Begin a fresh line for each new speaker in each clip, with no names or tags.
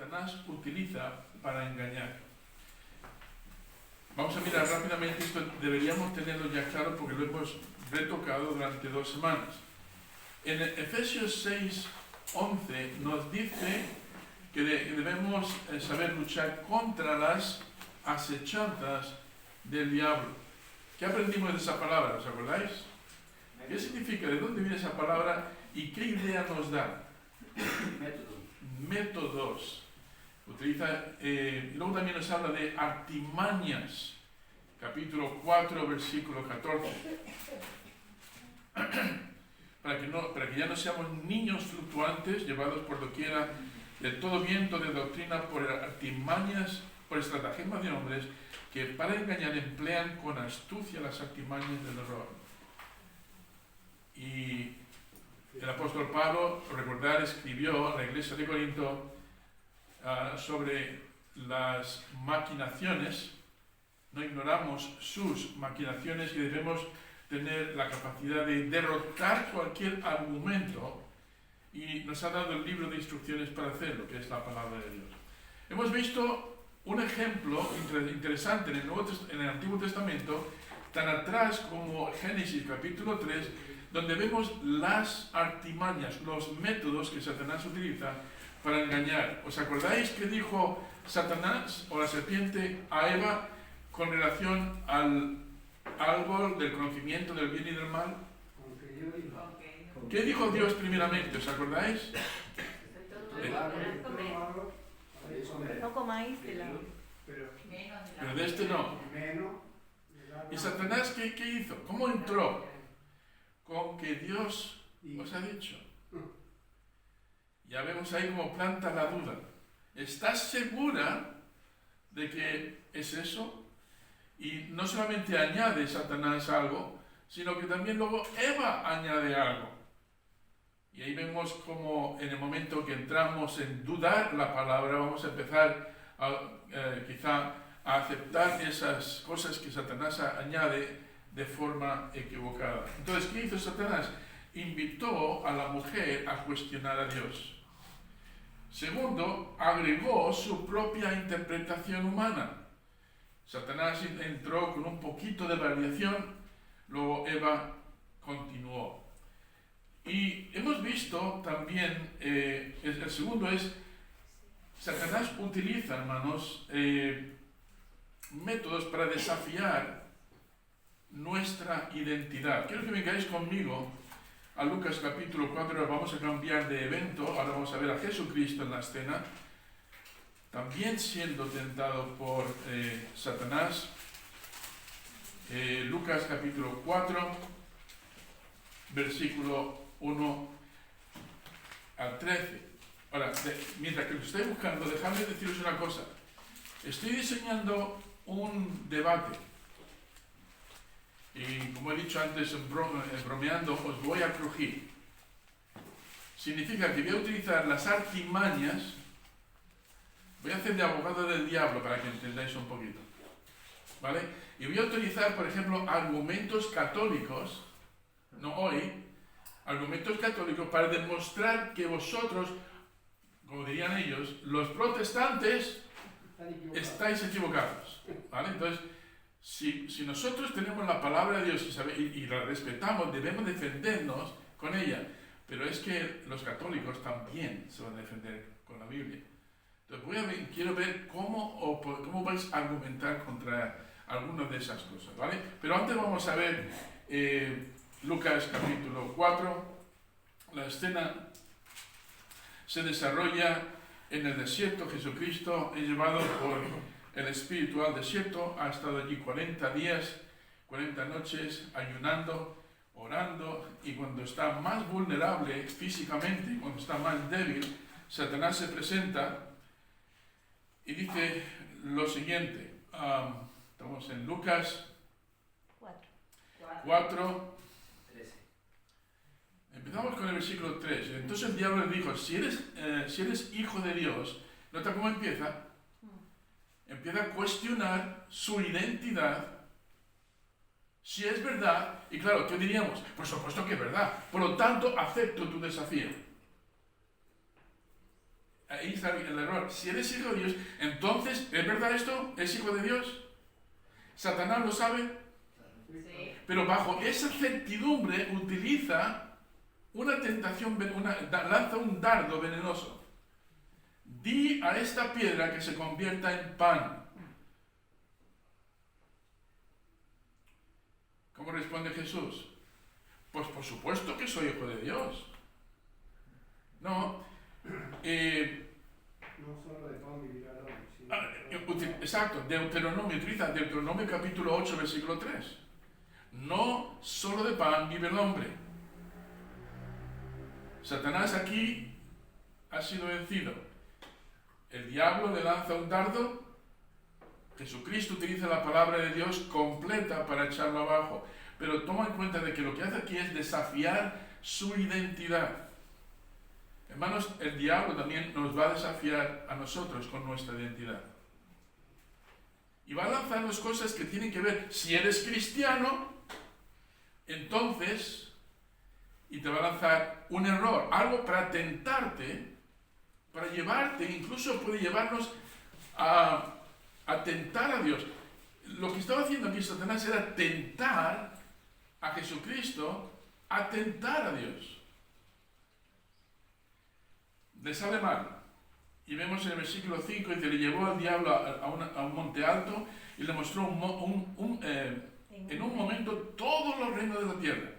Satanás utiliza para engañar. Vamos a mirar rápidamente esto, deberíamos tenerlo ya claro porque lo hemos retocado durante 2 semanas. En Efesios 6:11 nos dice que debemos saber luchar contra las acechanzas del diablo. ¿Qué aprendimos de esa palabra? ¿Os acordáis? ¿Qué significa? ¿De dónde viene esa palabra? ¿Y qué idea nos da? Métodos. Utiliza, y luego también nos habla de artimañas. Capítulo 4, versículo 14. Para que ya no seamos niños fluctuantes, llevados por doquiera de todo viento de doctrina, por artimañas, por estratagemas de hombres, que para engañar emplean con astucia las artimañas del error. Y el apóstol Pablo, recordar, escribió a la iglesia de Corinto sobre las maquinaciones. No ignoramos sus maquinaciones y debemos tener la capacidad de derrotar cualquier argumento, y nos ha dado el libro de instrucciones para hacerlo, que es la palabra de Dios. Hemos visto un ejemplo interesante en el Antiguo Testamento, tan atrás como Génesis capítulo 3, donde vemos las artimañas, los métodos que Satanás utiliza para engañar. ¿Os acordáis que dijo Satanás o la serpiente a Eva con relación al árbol del conocimiento del bien y del mal? ¿Qué dijo Dios primeramente? ¿Os acordáis?
No comáis de la...
Pero de este no. ¿Y Satanás qué hizo? ¿Cómo entró? Con que Dios os ha dicho. Ya vemos ahí como planta la duda. ¿Estás segura de que es eso? Y no solamente añade Satanás algo, sino que también luego Eva añade algo. Y ahí vemos como en el momento que entramos en dudar la palabra, vamos a empezar quizá a aceptar esas cosas que Satanás añade de forma equivocada. Entonces, ¿qué hizo Satanás? Invitó a la mujer a cuestionar a Dios. Segundo, agregó su propia interpretación humana. Satanás entró con un poquito de variación, luego Eva continuó. Y hemos visto también, el segundo es, Satanás utiliza, hermanos, métodos para desafiar nuestra identidad. Quiero que vengáis conmigo a Lucas capítulo 4, vamos a cambiar de evento, ahora vamos a ver a Jesucristo en la escena, también siendo tentado por Satanás. Lucas capítulo 4, versículo 1 al 13. Ahora, mientras que lo estoy buscando, dejadme deciros una cosa. Estoy diseñando un debate. Y como he dicho antes, bromeando, os voy a crujir. Significa que voy a utilizar las artimañas, voy a hacer de abogado del diablo para que entendáis un poquito. ¿Vale? Y voy a utilizar, por ejemplo, argumentos católicos, no hoy, argumentos católicos para demostrar que vosotros, como dirían ellos, los protestantes, estáis equivocados. ¿Vale? Entonces, si nosotros tenemos la palabra de Dios y la respetamos, debemos defendernos con ella. Pero es que los católicos también se van a defender con la Biblia. Entonces quiero ver cómo vais a argumentar contra algunas de esas cosas, ¿vale? Pero antes vamos a ver Lucas capítulo 4. La escena se desarrolla en el desierto. Jesucristo es llevado por el Espíritu al desierto, ha estado allí 40 días, 40 noches, ayunando, orando, y cuando está más vulnerable físicamente, cuando está más débil, Satanás se presenta y dice lo siguiente. Estamos en Lucas 4. Empezamos con el versículo 3. Entonces el diablo le dijo, si eres hijo de Dios, ¿nota cómo empieza? Empieza a cuestionar su identidad, si es verdad, y claro, ¿qué diríamos? Por supuesto que es verdad, por lo tanto acepto tu desafío. Ahí está el error. Si eres hijo de Dios, entonces, ¿es verdad esto? ¿Es hijo de Dios? ¿Satanás lo sabe?
Sí.
Pero bajo esa certidumbre utiliza una tentación, lanza un dardo venenoso. Di a esta piedra que se convierta en pan. ¿Cómo responde Jesús? Pues por supuesto que soy hijo de Dios. No,
no solo de pan vivirá el hombre, sino
exacto, utiliza Deuteronomio capítulo 8, versículo 3. No solo de pan vive el hombre. Satanás aquí ha sido vencido. El diablo le lanza un dardo. Jesucristo utiliza la palabra de Dios completa para echarlo abajo. Pero toma en cuenta de que lo que hace aquí es desafiar su identidad. Hermanos, el diablo también nos va a desafiar a nosotros con nuestra identidad. Y va a lanzarnos cosas que tienen que ver, si eres cristiano, entonces, y te va a lanzar un error, algo para tentarte, para llevarte, incluso puede llevarnos a tentar a Dios. Lo que estaba haciendo aquí Satanás era tentar a Jesucristo, a tentar a Dios. Le sale mal. Y vemos en el versículo 5, dice, le llevó al diablo a un monte alto y le mostró en un momento todos los reinos de la tierra.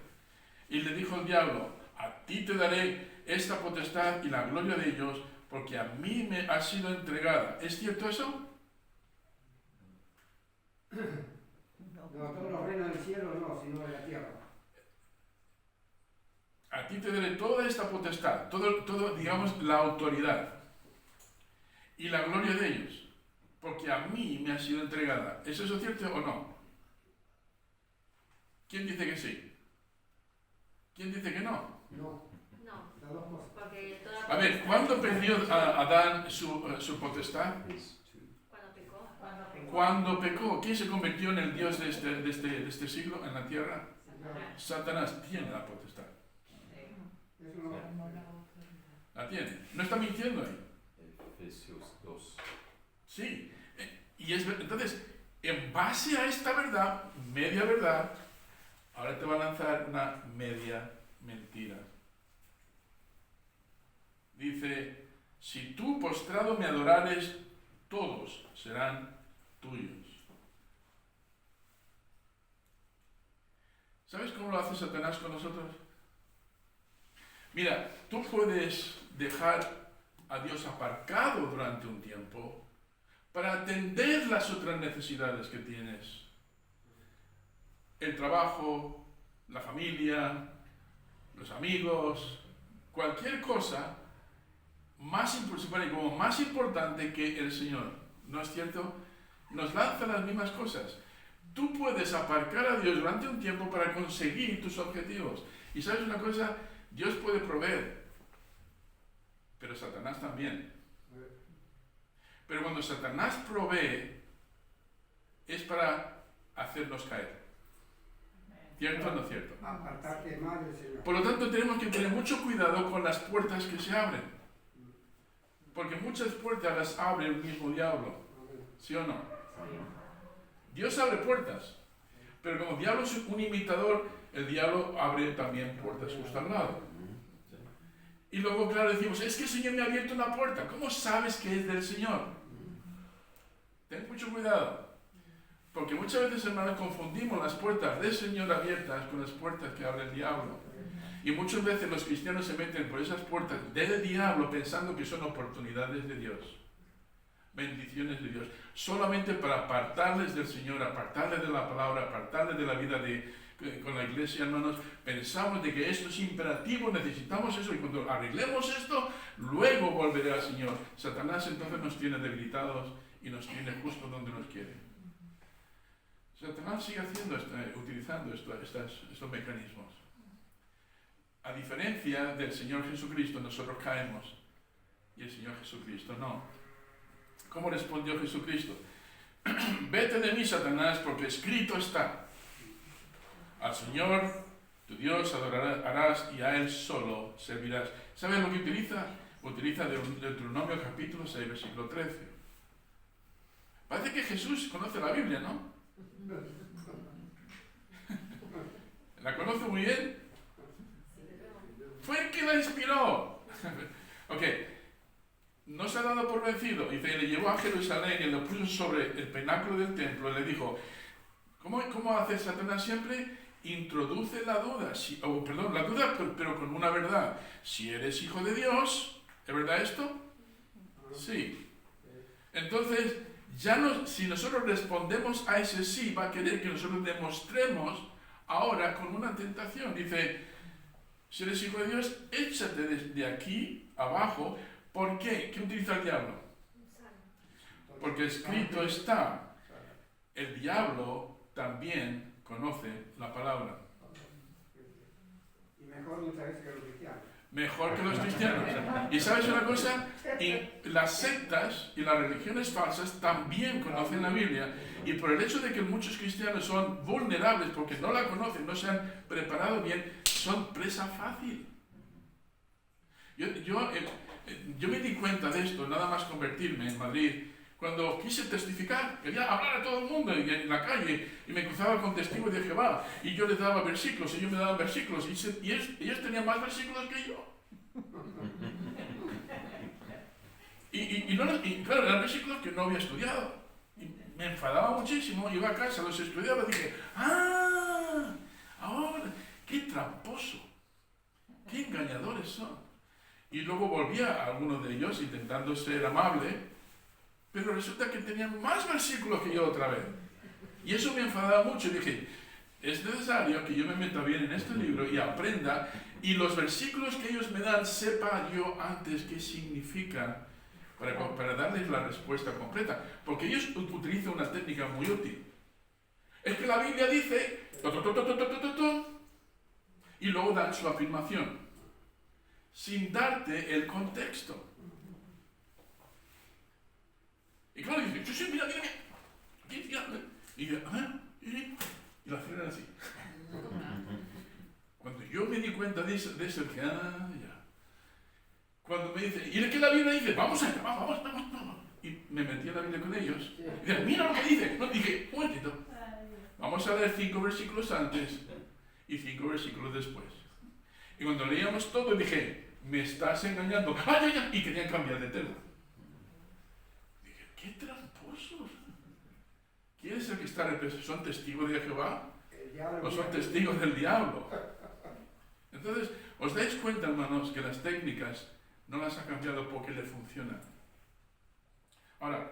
Y le dijo al diablo, a ti te daré esta potestad y la gloria de ellos, porque a mí me ha sido entregada. ¿Es cierto eso?
no, todos los reinos del cielo no, sino de la tierra.
A ti te daré toda esta potestad, todo, digamos, la autoridad y la gloria de ellos, porque a mí me ha sido entregada. ¿Es eso cierto o no? ¿Quién dice que sí? ¿Quién dice que no?
No,
No,
las dos cosas.
porque toda
A ver, ¿cuándo perdió Adán su potestad?
Cuando pecó.
Cuando pecó. ¿Quién se convirtió en el Dios de este siglo en la tierra? Satanás tiene la potestad.
Eso no.
La tiene. No está mintiendo ahí.
Efesios 2.
Sí. Entonces, en base a esta verdad, media verdad, ahora te va a lanzar una media mentira. Dice, si tú postrado me adorares, todos serán tuyos. ¿Sabes cómo lo hace Satanás con nosotros? Mira, tú puedes dejar a Dios aparcado durante un tiempo para atender las otras necesidades que tienes. El trabajo, la familia, los amigos, cualquier cosa más importante que el Señor. ¿No es cierto? Nos lanzan las mismas cosas. Tú puedes aparcar a Dios durante un tiempo para conseguir tus objetivos. Y sabes una cosa, Dios puede proveer, pero Satanás también. Pero cuando Satanás provee, es para hacernos caer. ¿Cierto o no cierto?
Apartarte más del Señor.
Por lo tanto, tenemos que tener mucho cuidado con las puertas que se abren. Porque muchas puertas las abre el mismo diablo. ¿Sí o no? Dios abre puertas. Pero como el diablo es un imitador, el diablo abre también puertas justo al lado. Y luego, claro, decimos, es que el Señor me ha abierto una puerta. ¿Cómo sabes que es del Señor? Ten mucho cuidado. Porque muchas veces, hermanos, confundimos las puertas del Señor abiertas con las puertas que abre el diablo. Y muchas veces los cristianos se meten por esas puertas del diablo pensando que son oportunidades de Dios. Bendiciones de Dios. Solamente para apartarles del Señor, apartarles de la palabra, apartarles de la vida con la iglesia, hermanos. Pensamos de que esto es imperativo, necesitamos eso, y cuando arreglemos esto, luego volveré al Señor. Satanás entonces nos tiene debilitados y nos tiene justo donde nos quiere. Satanás sigue utilizando estos mecanismos. A diferencia del Señor Jesucristo, nosotros caemos y el Señor Jesucristo no. ¿Cómo respondió Jesucristo? Vete de mí, Satanás, porque escrito está: al Señor tu Dios adorarás y a Él solo servirás. ¿Sabes lo que utiliza? utiliza Deuteronomio capítulo 6, versículo 13. Parece que Jesús conoce la Biblia, ¿no? ¿La conoce muy bien? Fue el que la inspiró. Ok. No se ha dado por vencido. Dice, le llevó a Jerusalén y lo puso sobre el pináculo del templo y le dijo, ¿cómo hace Satanás siempre? Introduce la duda, la duda, pero con una verdad. Si eres hijo de Dios, ¿es verdad esto? Sí. Entonces, si nosotros respondemos a ese sí, va a querer que nosotros demostremos ahora con una tentación. Dice, si eres hijo de Dios, échate desde aquí abajo. ¿Por qué? ¿Qué utiliza el diablo? Porque escrito está, el diablo también conoce la palabra.
Y mejor muchas veces que los cristianos.
Mejor que los cristianos. Y sabes una cosa, las sectas y las religiones falsas también conocen la Biblia, y por el hecho de que muchos cristianos son vulnerables porque no la conocen, no se han preparado bien, son presa fácil. Yo me di cuenta de esto, nada más convertirme en Madrid, cuando quise testificar, quería hablar a todo el mundo en la calle, y me cruzaba con testigos de Jehová, y yo les daba versículos, y ellos me daban versículos, y ellos tenían más versículos que yo. Y claro, eran versículos que no había estudiado. Y me enfadaba muchísimo, iba a casa, los estudiaba, y dije, ahora, qué tramposo, qué engañadores son. Y luego volvía a algunos de ellos intentando ser amable, pero resulta que tenían más versículos que yo otra vez. Y eso me enfadaba mucho. Y dije, es necesario que yo me meta bien en este libro y aprenda, y los versículos que ellos me dan, sepa yo antes qué significan, para darles la respuesta completa. Porque ellos utilizan una técnica muy útil. Es que la Biblia dice, y luego dan su afirmación, sin darte el contexto. Y claro, dice, sí, mira, y la frenan así. Cuando yo me di cuenta de eso, que ya. Cuando me dice, y es que la Biblia dice, vamos allá, vamos. Y me metí en la Biblia con ellos. Y dije, mira lo que dice. No, dije, un momentito. Vamos a leer 5 versículos antes y 5 versículos después. Y cuando leíamos todo, dije, me estás engañando. Y querían cambiar de tema. Dije, qué tramposos. ¿Quién es el que está representando? ¿Son testigos de Jehová? ¿O son testigos del diablo? Entonces, ¿os dais cuenta, hermanos, que las técnicas no las ha cambiado porque le funcionan? Ahora,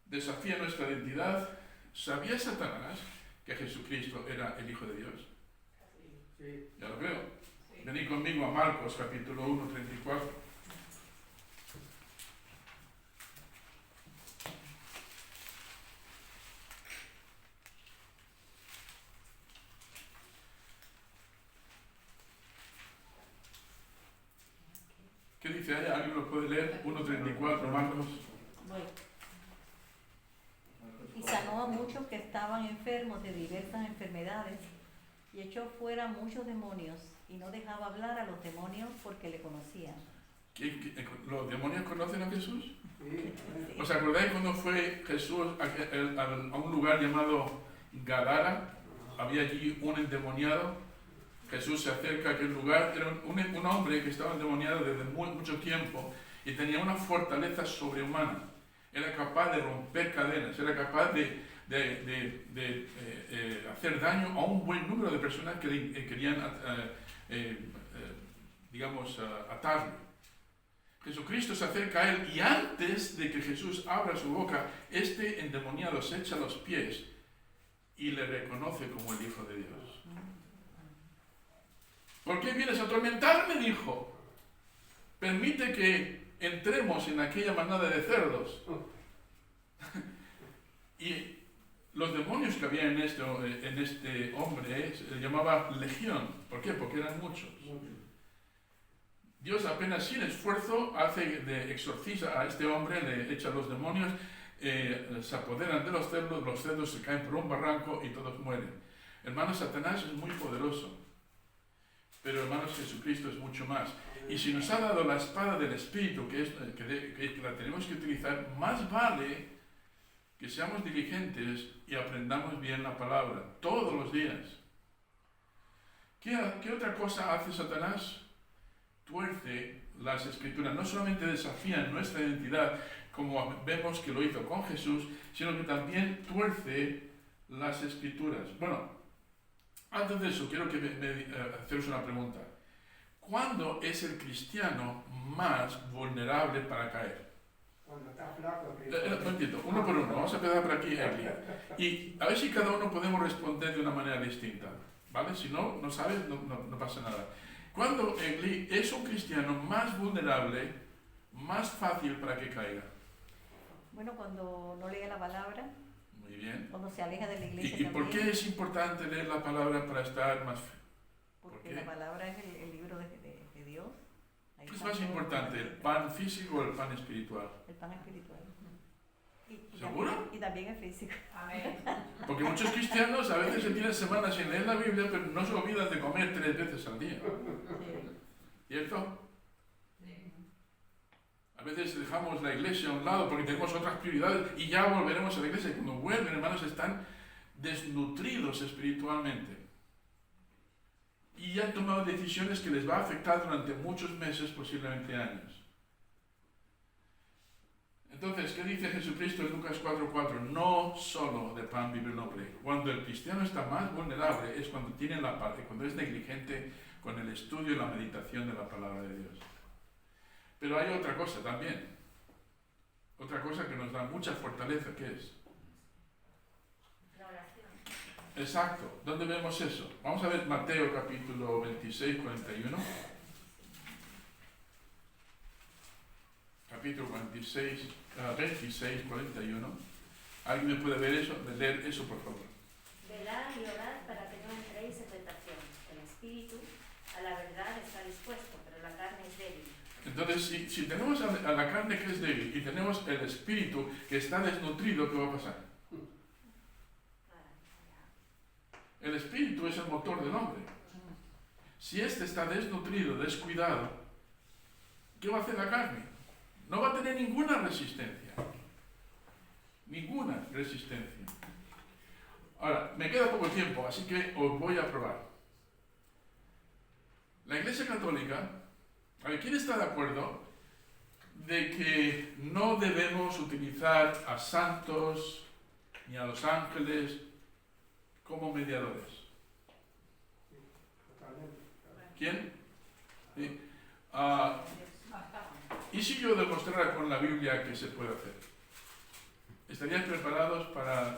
desafía nuestra identidad. ¿Sabía Satanás que Jesucristo era el Hijo de Dios?
Sí.
Ya lo veo. Venid conmigo a Marcos capítulo 1, 34. ¿Qué dice ahí? ¿Alguien lo puede leer? 1.34, Marcos.
Bueno. Y sanó a muchos que estaban enfermos de diversas enfermedades, y echó fuera muchos demonios, y no dejaba hablar a los demonios porque le conocían.
¿Los demonios conocen a Jesús?
Sí.
¿Os acordáis cuando fue Jesús a un lugar llamado Gadara? Había allí un endemoniado. Jesús se acerca a aquel lugar. Era un hombre que estaba endemoniado desde mucho tiempo y tenía una fortaleza sobrehumana. Era capaz de romper cadenas, era capaz de hacer daño a un buen número de personas que querían, atarlo. Jesucristo se acerca a él, y antes de que Jesús abra su boca, este endemoniado se echa a los pies y le reconoce como el Hijo de Dios. ¿Por qué vienes a atormentarme?, dijo. Permite que entremos en aquella manada de cerdos. Y los demonios que había en este hombre se llamaba legión. ¿Por qué? Porque eran muchos. Dios apenas sin esfuerzo exorciza a este hombre, le echa los demonios, se apoderan de los cerdos se caen por un barranco y todos mueren. Hermano, Satanás es muy poderoso. Pero hermanos, Jesucristo es mucho más. Y si nos ha dado la espada del Espíritu, que la tenemos que utilizar, más vale que seamos diligentes y aprendamos bien la palabra todos los días. ¿Qué otra cosa hace Satanás? Tuerce las Escrituras. No solamente desafían nuestra identidad, como vemos que lo hizo con Jesús, sino que también tuerce las Escrituras. Bueno, antes de eso, quiero haceros una pregunta. ¿Cuándo es el cristiano más vulnerable para caer?
Cuando está flaco.
No entiendo, uno por uno. Vamos a empezar por aquí, Egli. Y a ver si cada uno podemos responder de una manera distinta. ¿Vale? Si no sabes, no pasa nada. ¿Cuándo, Egli, es un cristiano más vulnerable, más fácil para que caiga?
Bueno, cuando no lee la palabra,
Muy bien.
cuando se aleja de la iglesia
¿Y por
también,
qué es importante leer la palabra para estar más...
porque
qué?
la palabra es el libro de Dios. Ahí
¿Qué es
está
más
todo.
importante, el pan físico o el pan espiritual?
El pan espiritual.
¿Seguro?
Y también el físico.
Amén.
Porque muchos cristianos a veces se tienen semanas sin leer la Biblia, pero no se olvidan de comer 3 veces al día.
Sí.
¿Cierto? A veces dejamos la iglesia a un lado porque tenemos otras prioridades y ya volveremos a la iglesia. Y cuando vuelven, hermanos, están desnutridos espiritualmente. Y ya han tomado decisiones que les va a afectar durante muchos meses, posiblemente años. Entonces, ¿qué dice Jesucristo en Lucas 4:4? No solo de pan vive el hombre. Cuando el cristiano está más vulnerable es cuando cuando es negligente con el estudio y la meditación de la palabra de Dios. Pero hay otra cosa también. Otra cosa que nos da mucha fortaleza, ¿qué es?
La oración.
Exacto. ¿Dónde vemos eso? Vamos a ver Mateo capítulo 26, 41. Capítulo 26, 41. ¿Alguien me puede leer eso, por favor?
Velad y orad para que no entréis en tentación. El espíritu a la verdad está dispuesto, pero la carne es débil.
Entonces, si tenemos a la carne que es débil y tenemos el espíritu que está desnutrido, ¿qué va a pasar? El espíritu es el motor del hombre. Si éste está desnutrido, descuidado, ¿qué va a hacer la carne? No va a tener ninguna resistencia. Ninguna resistencia. Ahora, me queda poco tiempo, así que os voy a probar. La Iglesia Católica, a ver, ¿quién está de acuerdo de que no debemos utilizar a santos ni a los ángeles como mediadores? ¿Quién? ¿Sí? ¿Y si yo demostrara con la Biblia que se puede hacer? ¿Estarían preparados para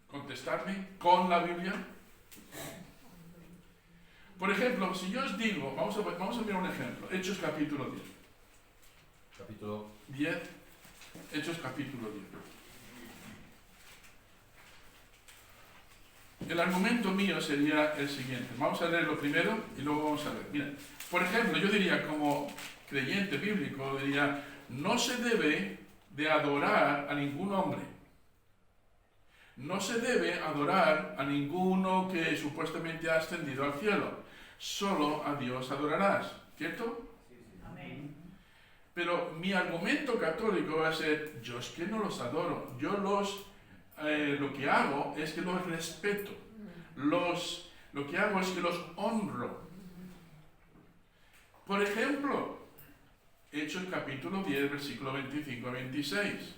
contestarme con la Biblia? Por ejemplo, si yo os digo, vamos a mirar un ejemplo, Hechos capítulo 10.
Capítulo
10, Hechos capítulo 10. El argumento mío sería el siguiente. Vamos a leer lo primero y luego vamos a ver. Mira, por ejemplo, yo diría como creyente bíblico, diría, no se debe de adorar a ningún hombre. No se debe adorar a ninguno que supuestamente ha ascendido al cielo. Solo a Dios adorarás. ¿Cierto?
Amén.
Pero mi argumento católico va a ser, yo es que no los adoro. Yo lo que hago es que los respeto. Lo que hago es que los honro. Por ejemplo, Hechos capítulo 10, versículo 25 a 26.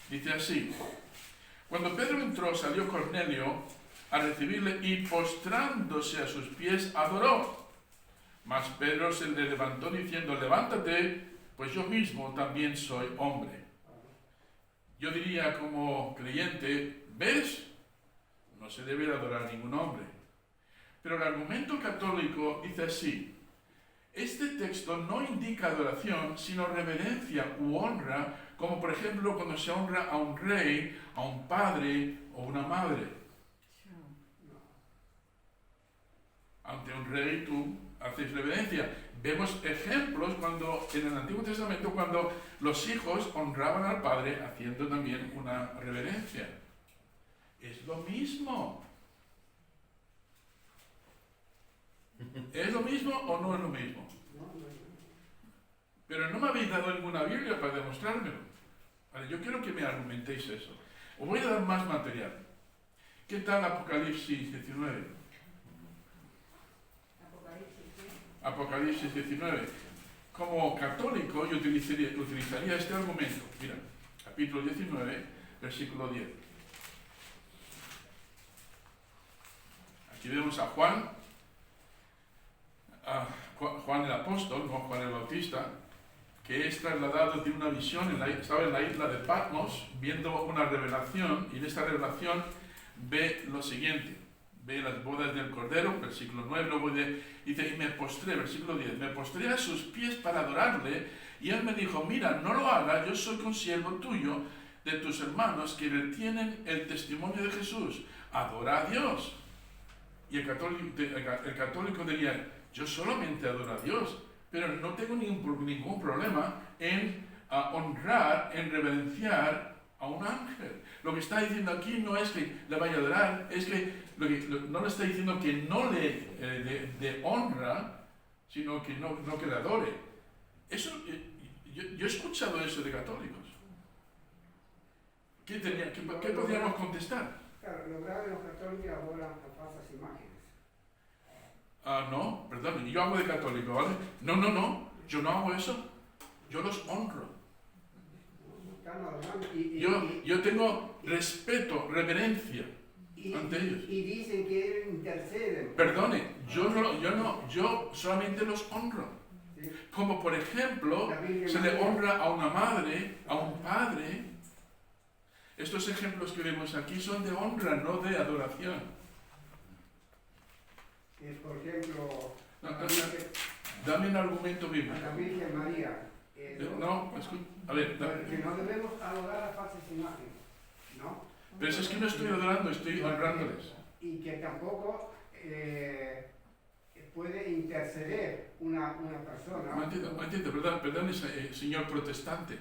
Dice así: cuando Pedro entró, salió Cornelio a recibirle y postrándose a sus pies adoró. Mas Pedro se le levantó diciendo, levántate, pues yo mismo también soy hombre. Yo diría como creyente, ¿ves? No se debe adorar a ningún hombre. Pero el argumento católico dice así: este texto no indica adoración, sino reverencia u honra, como por ejemplo cuando se honra a un rey, a un padre o una madre. Ante un rey tú haces reverencia. Vemos ejemplos en el Antiguo Testamento cuando los hijos honraban al padre haciendo también una reverencia. Es lo mismo. ¿Es lo mismo o no es lo mismo? Pero no me habéis dado ninguna Biblia para demostrármelo. Vale, yo quiero que me argumentéis eso. Os voy a dar más material. ¿Qué tal Apocalipsis 19? Apocalipsis 19. Como católico yo utilizaría este argumento. Mira, capítulo 19, versículo 10. Aquí vemos a Juan el apóstol, no Juan el Bautista, que es trasladado de una visión, estaba en la isla de Patmos, viendo una revelación, y en esta revelación ve lo siguiente, ve las bodas del Cordero, versículo 9, luego dice, y me postré, versículo 10, me postré a sus pies para adorarle, y él me dijo, mira, no lo hagas, yo soy consiervo tuyo, de tus hermanos que retienen el testimonio de Jesús, adora a Dios. Y el católico diría, yo solamente adoro a Dios, pero no tengo ningún problema en honrar, en reverenciar a un ángel. Lo que está diciendo aquí no es que le vaya a adorar, es que no le está diciendo que no le de honra, sino que no que le adore. Eso, yo he escuchado eso de católicos. ¿Qué podríamos contestar?
Claro, lo grave de los católicos adoran a falsas imágenes.
No, perdón, yo hago de católico, ¿vale? No, yo no hago eso. Yo los honro.
Están adorando
Yo tengo respeto, reverencia ante ellos.
Y dicen que ellos interceden.
Perdone, yo solamente los honro.
¿Sí?
Como por ejemplo, se le honra a una madre, a un padre. Estos ejemplos que vemos aquí son de honra, no de adoración.
Por ejemplo,
Dame un argumento bíblico.
la Virgen María.
No, a ver,
Que no debemos adorar a falsas imágenes, ¿no?
pero es que no estoy adorando, estoy honrándoles.
Y que tampoco puede interceder una persona.
No entiendo, perdón, señor protestante.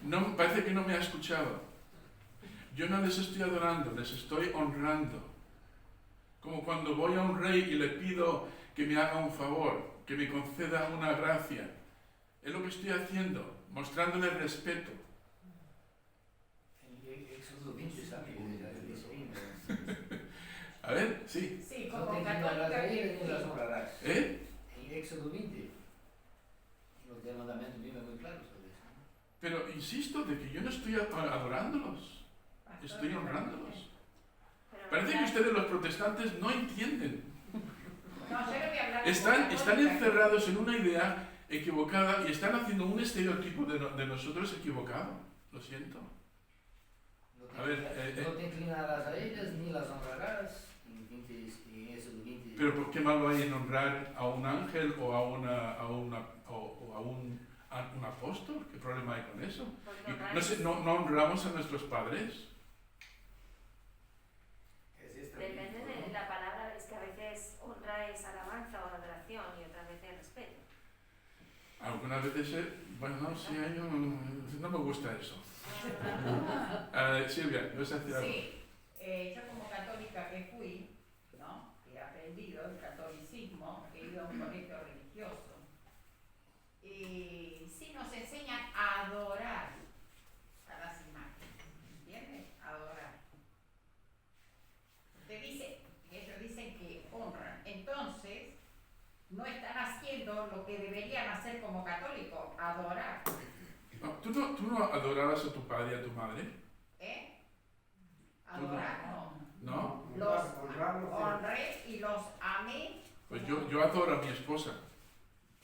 No, parece que no me ha escuchado. Yo no les estoy adorando, les estoy honrando. Como cuando voy a un rey y le pido que me haga un favor, que me conceda una gracia. Es lo que estoy haciendo, mostrándole respeto.
Éxodo 20 sabe
A ver, sí.
Sí,
no
como
te honrarás
católica
a ellos ni
que...
las honrarás.
¿Eh?
En Éxodo 20, los 10 mandamientos vienen muy claros sobre eso.
Pero insisto de que yo no estoy adorándolos, estoy honrándolos. Parece que ustedes los protestantes no entienden.
No, yo le voy a hablar
Están encerrados en una idea equivocada y están haciendo un estereotipo de nosotros equivocado. Lo siento.
No te inclinarás a ellas ni las honrarás. En Éxodo 20.
Pero ¿qué malo hay en honrar a un ángel o a un apóstol? ¿Qué problema hay con eso? ¿No honramos a nuestros padres?
Depende de la palabra, es que a veces honra es alabanza o adoración y otras veces respeto.
Algunas veces, bueno, sí, no me gusta eso. Silvia, ¿vas a decir algo?
Sí, yo como católica que fui, ¿no? Que he aprendido el catolicismo, he ido a un colegio religioso, y sí nos enseñan a adorar a las imágenes, ¿entiendes? Adorar. Ellos dicen que honran, entonces no están haciendo lo que deberían hacer como católicos, adorar.
No, ¿tú no adorabas a tu padre y a tu madre?
Adorar no.
¿No?
Los
Honrarlos,
honré y los amé.
Pues yo adoro a mi esposa.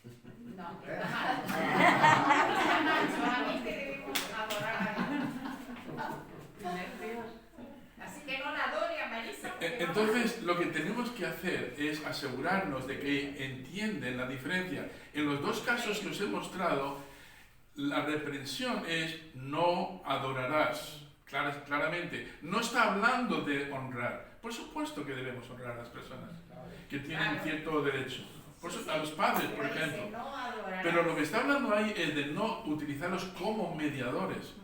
No, está mal. Está mal, solamente debemos adorar a Dios. Así que no la adore a Marisa.
Entonces, lo que tenemos que hacer es asegurarnos de que entienden la diferencia. En los dos casos que os he mostrado, la reprensión es no adorarás. Claramente. No está hablando de honrar. Por supuesto que debemos honrar a las personas que tienen cierto derecho. A los padres, por ejemplo. Pero lo que está hablando ahí es de no utilizarlos como mediadores.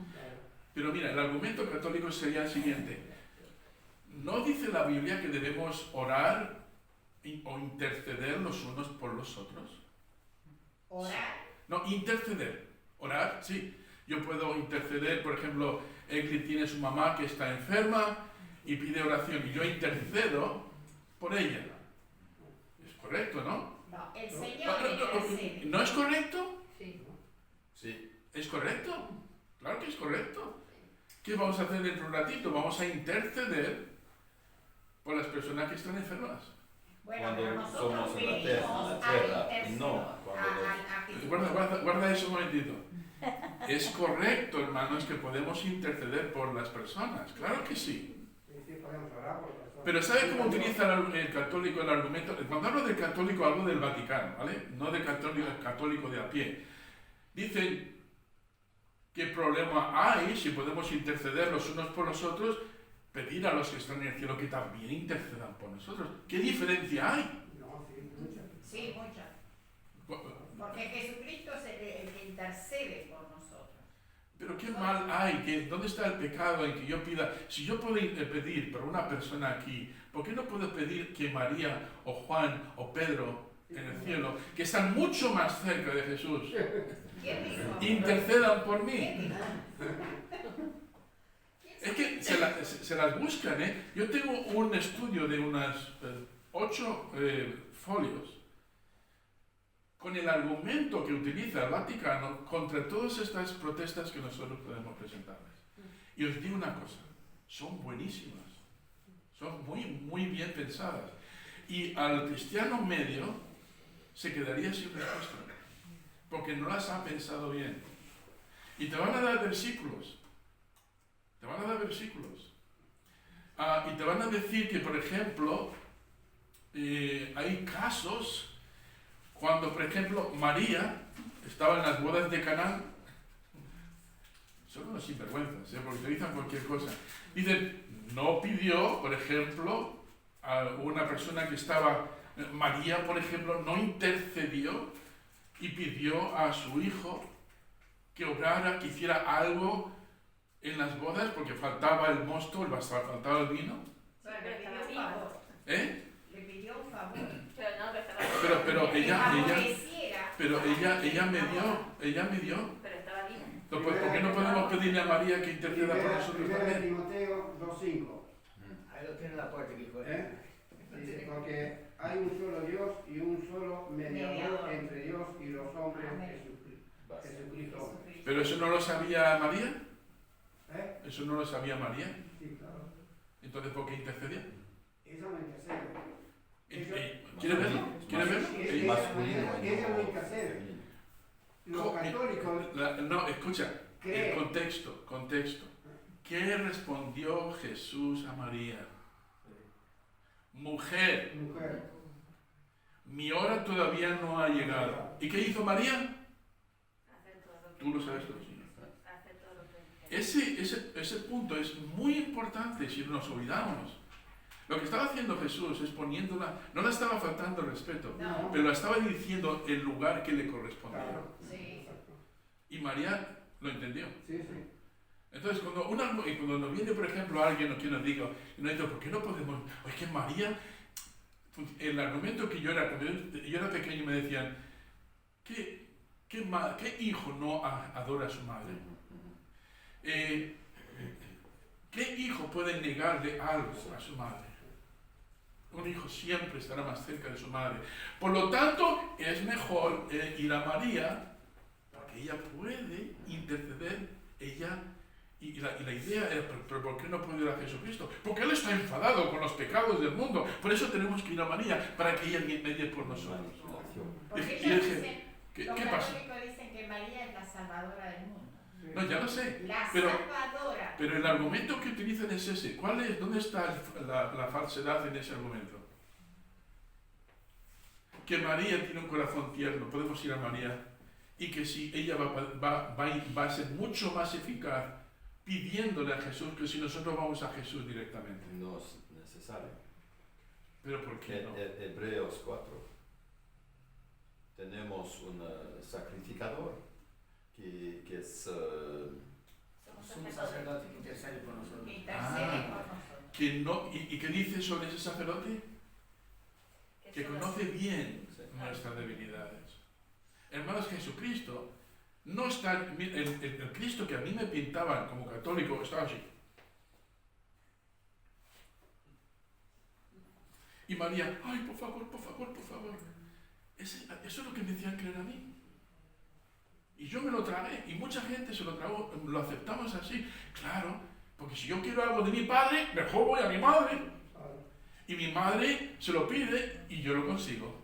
Pero mira, el argumento católico sería el siguiente. ¿No dice la Biblia que debemos orar o interceder los unos por los otros.
Orar.
No, interceder. Orar, sí. Yo puedo interceder, por ejemplo, Egli tiene su mamá que está enferma y pide oración y yo intercedo por ella. Es correcto, ¿no?
No, el Señor intercede.
¿No es correcto?
Sí.
Sí.
¿Es correcto? Claro que es correcto. ¿Qué vamos a hacer dentro de un ratito? Vamos a interceder por las personas que están enfermas.
Bueno,
Cuando
pero nosotros
somos en la
venimos
tierra,
al interceder,
no, cuando
a Jesús.
Guarda eso un momentito. Es correcto, hermanos, que podemos interceder por las personas. Claro que sí.
Sí, podemos orar por personas.
Pero ¿sabe cómo utiliza el católico el argumento? Cuando hablo del católico hablo del Vaticano, ¿vale? No del católico de a pie. Dicen, ¿qué problema hay si podemos interceder los unos por los otros? Pedir a los que están en el cielo que también intercedan por nosotros. ¿Qué diferencia hay?
No, sí, muchas.
Sí, muchas. Porque Jesucristo es el que intercede por nosotros.
Pero qué mal hay, ¿dónde está el pecado en que yo pida? Si yo puedo pedir por una persona aquí, ¿por qué no puedo pedir que María o Juan o Pedro en el cielo, que están mucho más cerca de Jesús,
¿Quién dijo?
intercedan por mí?
¿Quién dijo?
Es que se las buscan, ¿eh? Yo tengo un estudio de unas 8 folios con el argumento que utiliza el Vaticano contra todas estas protestas que nosotros podemos presentarles. Y os digo una cosa, son buenísimas, son muy bien pensadas. Y al cristiano medio se quedaría sin respuesta, porque no las ha pensado bien. Y te van a dar versículos. Te van a dar versículos. Y te van a decir que, por ejemplo, hay casos cuando, por ejemplo, María estaba en las bodas de Caná. Son unos sinvergüenzas, porque utilizan cualquier cosa. Dicen, no pidió, por ejemplo, a una persona que estaba... María, por ejemplo, no intercedió y pidió a su hijo que obrara, que hiciera algo en las bodas porque faltaba el mosto, faltaba el vino.
Bueno, le pidió un favor.
¿Eh?
Le pidió un favor.
Pero no, que estaba
Pero ella me
Favoreciera.
dio.
Pero estaba viva.
Pues, ¿por qué no podemos pedirle a María que interceda por nosotros
Primera de
también?
Timoteo 2:5.
Ahí lo tiene la puerta, hijo.
Dice, porque hay un solo Dios y un solo mediador
Mediador.
entre Dios y los hombres,
Amén.
Jesucristo.
¿Pero eso no lo sabía María?
¿Eh?
¿Eso no lo sabía María?
Sí, claro.
Entonces, ¿por qué intercedía?
Ella no intercede.
¿Quieres verlo? ¿Quieres verlo?
Ella-
Masculino.
ella no intercede. Los católicos
No, escucha, el
creen.
contexto. ¿Qué respondió Jesús a María? Mujer,
Mujer.
mi hora todavía no ha llegado. ¿Y qué hizo María?
Hacer todo lo que...
Tú lo sabes todo.
Hacer todo lo que...
Ese punto es muy importante si nos olvidamos. Lo que estaba haciendo Jesús es poniéndola, no le estaba faltando el respeto,
No.
pero le estaba diciendo el lugar que le correspondía.
Claro.
Sí.
Y María lo entendió.
Sí, sí.
Entonces, cuando nos viene, por ejemplo, alguien que nos diga, ¿por qué no podemos? Es que María, pues, el argumento que cuando yo era pequeño me decían, ¿qué hijo no adora a su madre? ¿Qué hijo puede negarle algo a su madre? Un hijo siempre estará más cerca de su madre. Por lo tanto, es mejor ir a María, porque ella puede interceder, y la idea era, ¿pero por qué no puede ir a Jesucristo? Porque Él está enfadado con los pecados del mundo. Por eso tenemos que ir a María, para que ella medie por nosotros.
Porque
Y
ellos
dije,
dicen,
¿qué
los
pasa?
católicos dicen que María es la salvadora del mundo.
No, ya lo sé.
La
Pero-
salvadora.
Pero el argumento que utilizan es ese. ¿Dónde está la falsedad en ese argumento? Que María tiene un corazón tierno, podemos ir a María, y que si ella va a ser mucho más eficaz pidiéndole a Jesús que si nosotros vamos a Jesús directamente.
No es necesario.
¿Pero por qué no?
En Hebreos 4 tenemos un sacrificador que es...
Sumo sacerdote que intercede por nosotros.
Que intercede por nosotros.
¿Y qué dice sobre ese sacerdote?
Que
que
Eso
conoce bien
Sí.
nuestras debilidades. Hermanos, Jesucristo no está, el Cristo que a mí me pintaban como católico estaba así. Y María, ay, por favor, por favor, por favor. Eso es lo que me decían creer a mí. Y yo me lo tragué, y mucha gente se lo tragó, lo aceptamos así. Claro, porque si yo quiero algo de mi padre, mejor voy a mi madre. Y mi madre se lo pide y yo lo consigo.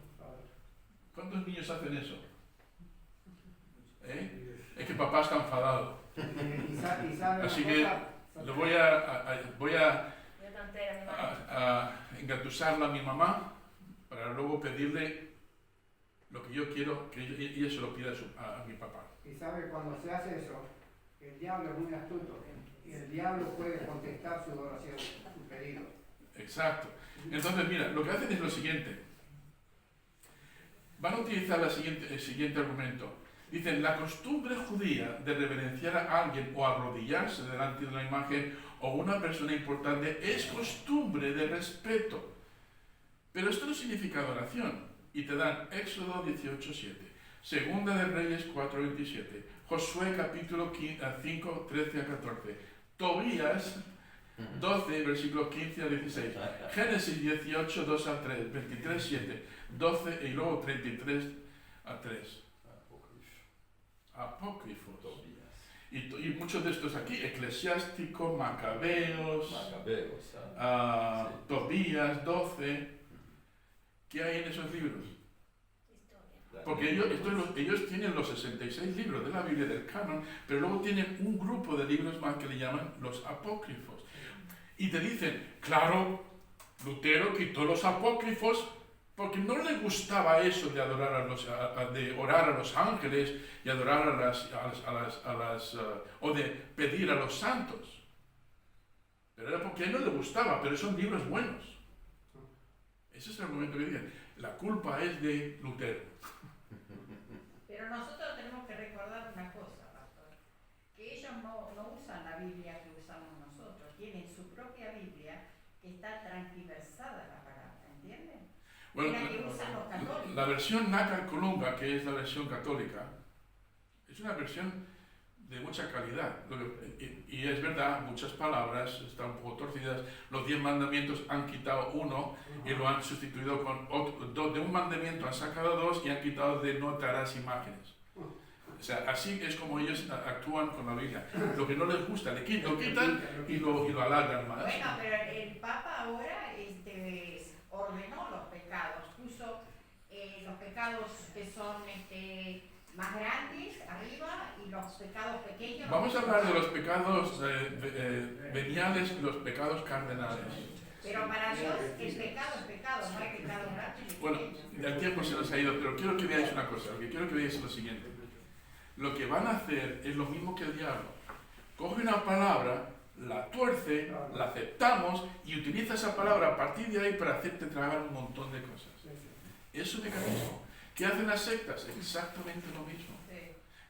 ¿Cuántos niños hacen eso? ¿Eh? Es que papá está enfadado.
Y sabe
Así
una
que
cosa,
lo voy a
Yo tontera, mi madre.
engatusarla a mi mamá para luego pedirle lo que yo quiero que ella se lo pida a mi papá.
y sabe cuando se hace eso, el diablo es muy astuto. Y el diablo puede contestar su oración, su pedido.
Exacto. Entonces, mira, lo que hacen es lo siguiente. Van a utilizar el siguiente argumento. Dicen, la costumbre judía de reverenciar a alguien o arrodillarse delante de una imagen o una persona importante es costumbre de respeto. Pero esto no significa adoración. Y te dan Éxodo 18:7, Segunda de Reyes 4:27, Josué capítulo 5, 13 a 14, Tobías 12, versículos 15 a 16, Génesis 18, 2 a 3, 23, 7, 12 y luego 33 a 3. Apócrifos. Y muchos de estos aquí, Eclesiástico, Macabeos,
Sí.
Tobías 12. ¿Qué hay en esos libros?
Historia.
Porque ellos tienen los 66 libros de la Biblia del canon, pero luego tienen un grupo de libros más que le llaman los apócrifos. Y te dicen, claro, Lutero quitó los apócrifos porque no le gustaba eso de adorar de orar a los ángeles y adorar o de pedir a los santos. Pero era porque a él no le gustaba, pero son libros buenos. Ese es el argumento que dicen. La culpa es de Lutero.
Pero nosotros tenemos que recordar una cosa, pastor, que ellos no usan la Biblia que usamos nosotros, tienen su propia Biblia que está transversada la palabra, ¿entienden?
Bueno,
la que usan los católicos.
la versión Nácar Columba, que es la versión católica, es una versión de mucha calidad. Y es verdad, muchas palabras están un poco torcidas. Los 10 mandamientos han quitado uno y lo han sustituido con otro. De un mandamiento han sacado 2 y han quitado de no te harás imágenes. O sea, así es como ellos actúan con la Biblia. Lo que no les gusta, lo quitan y lo alargan más.
Bueno, pero el Papa ahora ordenó los pecados, puso los pecados que son más grandes arriba y los pecados pequeños.
Vamos a hablar de los pecados veniales y los pecados cardenales.
Pero para Dios el pecado es pecado, no hay pecado grande.
Bueno, el tiempo se nos ha ido, pero quiero que veáis una cosa. Lo que quiero que veáis es lo siguiente. Lo que van a hacer es lo mismo que el diablo. Coge una palabra, la tuerce, la aceptamos y utiliza esa palabra a partir de ahí para hacerte tragar un montón de cosas. Es su mecanismo. ¿Qué hacen las sectas? Exactamente lo mismo.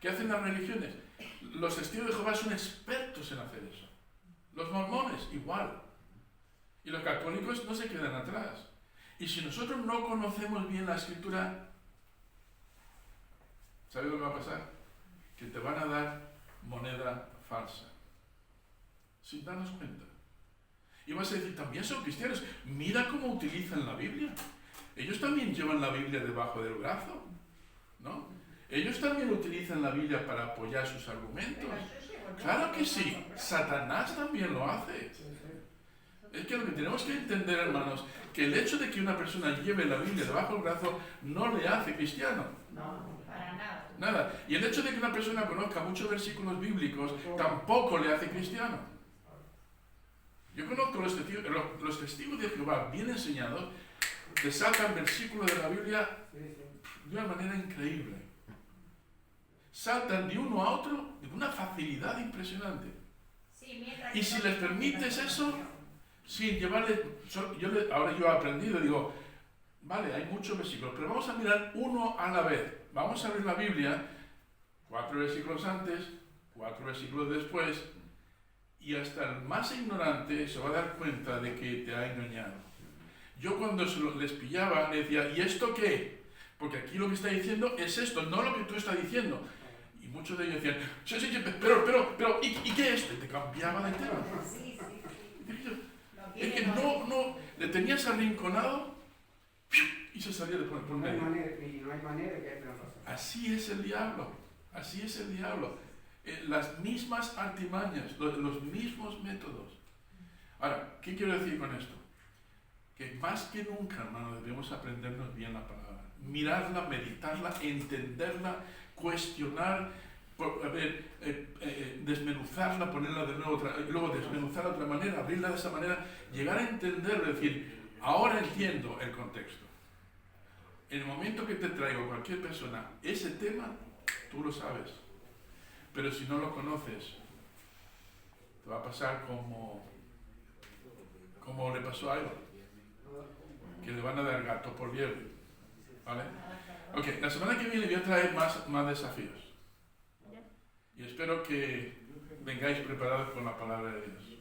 ¿Qué hacen las religiones? Los testigos de Jehová son expertos en hacer eso. Los mormones, igual. Y los católicos no se quedan atrás. Y si nosotros no conocemos bien la escritura, ¿sabes lo que va a pasar? Que te van a dar moneda falsa. Sin darnos cuenta. Y vas a decir, también son cristianos. Mira cómo utilizan la Biblia. Ellos también llevan la Biblia debajo del brazo, ¿no? Ellos también utilizan la Biblia para apoyar sus argumentos. Claro que sí, Satanás también lo hace. Es que lo que tenemos que entender, hermanos, que el hecho de que una persona lleve la Biblia debajo del brazo no le hace cristiano.
No, para nada.
Nada. Y el hecho de que una persona conozca muchos versículos bíblicos tampoco le hace cristiano. Yo conozco los testigos de Jehová bien enseñados, te sacan versículos de la Biblia de una manera increíble. Saltan de uno a otro de una facilidad impresionante. Y si les permites eso, sin llevarle... Ahora yo he aprendido, digo, vale, hay muchos versículos, pero vamos a mirar uno a la vez. Vamos a abrir la Biblia, 4 versículos antes, 4 versículos después, y hasta el más ignorante se va a dar cuenta de que te ha engañado. Yo cuando les pillaba, le decía, ¿y esto qué? Porque aquí lo que está diciendo es esto, no lo que tú estás diciendo. Y muchos de ellos decían, sí, pero, ¿y qué es esto? Y te cambiaba de tema.
Sí, sí, sí.
Es que no, le tenías arrinconado y se salía de por
No hay
medio.
manera, y no hay manera que entre nosotros.
Así es el diablo, así es el diablo. Las mismas artimañas, los mismos métodos. Ahora, ¿qué quiero decir con esto? Que más que nunca, hermano, debemos aprendernos bien la palabra. Mirarla, meditarla, entenderla, cuestionar, desmenuzarla, ponerla de nuevo, luego desmenuzarla de otra manera, abrirla de esa manera, llegar a entenderlo, decir, ahora entiendo el contexto. En el momento que te traigo cualquier persona ese tema, tú lo sabes. Pero si no lo conoces, te va a pasar como le pasó a Eva, que le van a dar gato por liebre. ¿Vale? Ok, la semana que viene voy a traer más desafíos. Y espero que vengáis preparados con la palabra de Dios.